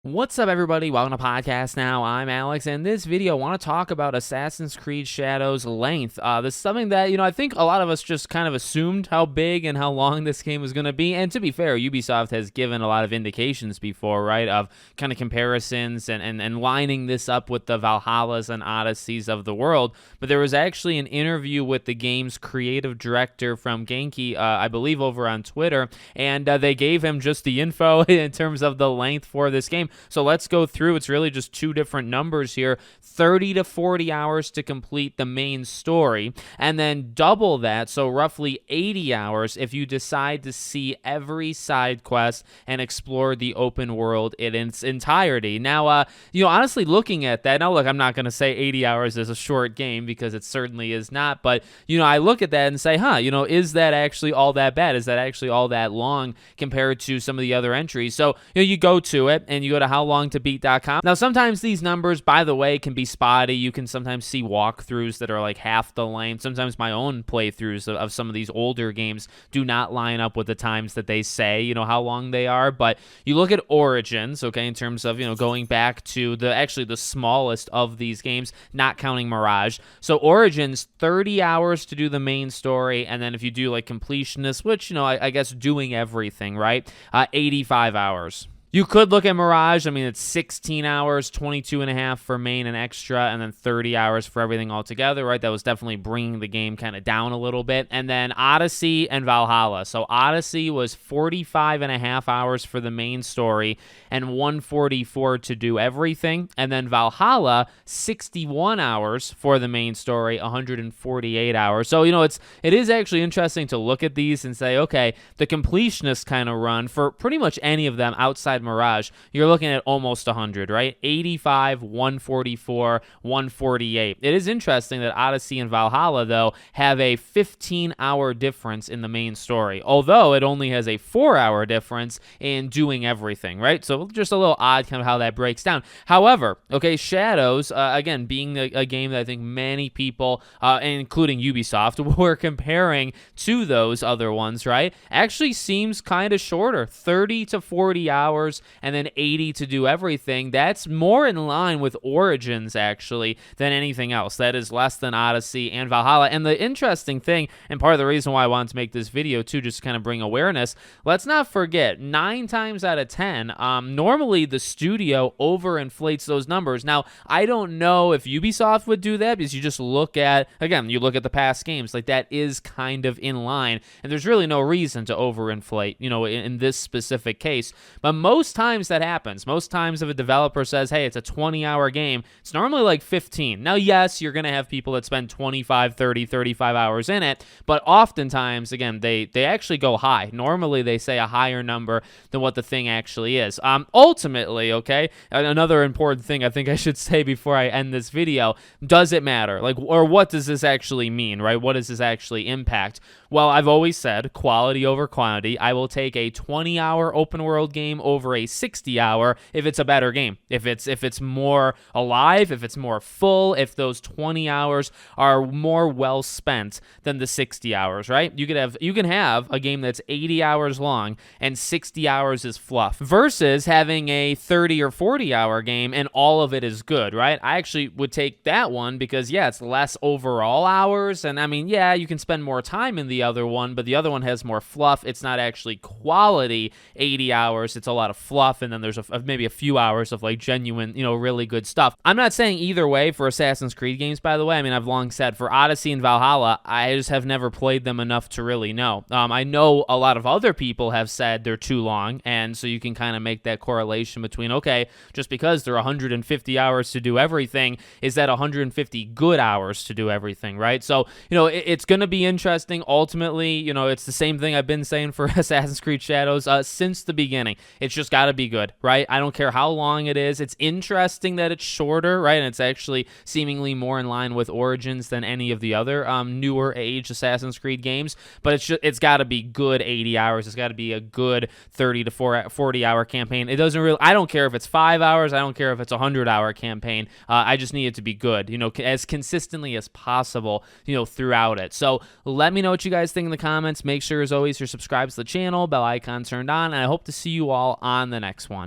What's up, everybody? Welcome to Podcast Now. I'm Alex, and in this video, I want to talk about Assassin's Creed Shadows length. This is something that, I think a lot of us just kind of assumed how big and how long this game was going to be. And to be fair, Ubisoft has given a lot of indications before, right, of kind of comparisons and lining this up with the Valhallas and Odysseys of the world. But there was actually an interview with the game's creative director from Genki, I believe over on Twitter, and they gave him just the info in terms of the length for this game. So let's go through. It's really just two different numbers here: 30 to 40 hours to complete the main story, and then double that, so roughly 80 hours if you decide to see every side quest and explore the open world in its entirety. Now, honestly, looking at that, now look, I'm not going to say 80 hours is a short game because it certainly is not, but, I look at that and say, is that actually all that bad? Is that actually all that long compared to some of the other entries? So, you go to it and you go to howlongtobeat.com. Now, sometimes these numbers, by the way, can be spotty. You can sometimes see walkthroughs that are like half the length. Sometimes my own playthroughs of some of these older games do not line up with the times that they say, how long they are. But you look at Origins, okay, in terms of, going back to the smallest of these games, not counting Mirage. So Origins, 30 hours to do the main story. And then if you do like Completionist, which, I guess doing everything, right? 85 hours. You could look at Mirage. I mean, it's 16 hours, 22 and a half for main and extra, and then 30 hours for everything altogether, right? That was definitely bringing the game kind of down a little bit. And then Odyssey and Valhalla. So Odyssey was 45 and a half hours for the main story and 144 to do everything. And then Valhalla, 61 hours for the main story, 148 hours. So, it is actually interesting to look at these and say, okay, the completionist kind of run for pretty much any of them outside Mirage, you're looking at almost 100, right? 85, 144, 148. It is interesting that Odyssey and Valhalla, though, have a 15-hour difference in the main story, although it only has a 4-hour difference in doing everything, right? So just a little odd kind of how that breaks down. However, okay, Shadows, again, being a game that I think many people, including Ubisoft, were comparing to those other ones, right? Actually seems kind of shorter, 30 to 40 hours and then 80 to do everything. That's more in line with Origins, actually, than anything else. That is less than Odyssey and Valhalla. And the interesting thing, and part of the reason why I wanted to make this video too, just to kind of bring awareness, let's not forget, 9 times out of 10, normally the studio overinflates those numbers. Now, I don't know if Ubisoft would do that, because you just look at, again, you look at the past games, like that is kind of in line, and there's really no reason to overinflate, in this specific case. But most times that happens. Most times if a developer says, hey, it's a 20-hour game, it's normally like 15. Now, yes, you're going to have people that spend 25, 30, 35 hours in it, but oftentimes, again, they actually go high. Normally, they say a higher number than what the thing actually is. Ultimately, okay, another important thing I think I should say before I end this video, does it matter? Or what does this actually mean, right? What does this actually impact? Well, I've always said quality over quantity. I will take a 20-hour open world game over a 60-hour if it's a better game. If it's more alive, if it's more full, if those 20 hours are more well spent than the 60 hours, right? You can have a game that's 80 hours long and 60 hours is fluff versus having a 30 or 40-hour game and all of it is good, right? I actually would take that one because, yeah, it's less overall hours, and I mean, yeah, you can spend more time in the other one, but the other one has more fluff. It's not actually quality 80 hours. It's a lot of fluff, and then there's maybe a few hours of like genuine, really good stuff. I'm not saying either way for Assassin's Creed games, by the way. I mean, I've long said for Odyssey and Valhalla, I just have never played them enough to really know. I know a lot of other people have said they're too long, and so you can kind of make that correlation between, okay, just because they're 150 hours to do everything, is that 150 good hours to do everything, right? So, it's going to be interesting. Ultimately, it's the same thing I've been saying for Assassin's Creed Shadows since the beginning. It's just got to be good, right? I don't care how long it is. It's interesting that it's shorter, right? And it's actually seemingly more in line with Origins than any of the other newer age Assassin's Creed games, but it's got to be good 80 hours. It's got to be a good 30 to 40-hour campaign. It doesn't really, I don't care if it's 5 hours. I don't care if it's a 100-hour campaign. I just need it to be good, as consistently as possible, throughout it. So let me know what you guys think in the comments. Make sure, as always, you're subscribed to the channel, bell icon turned on, and I hope to see you all on the next one.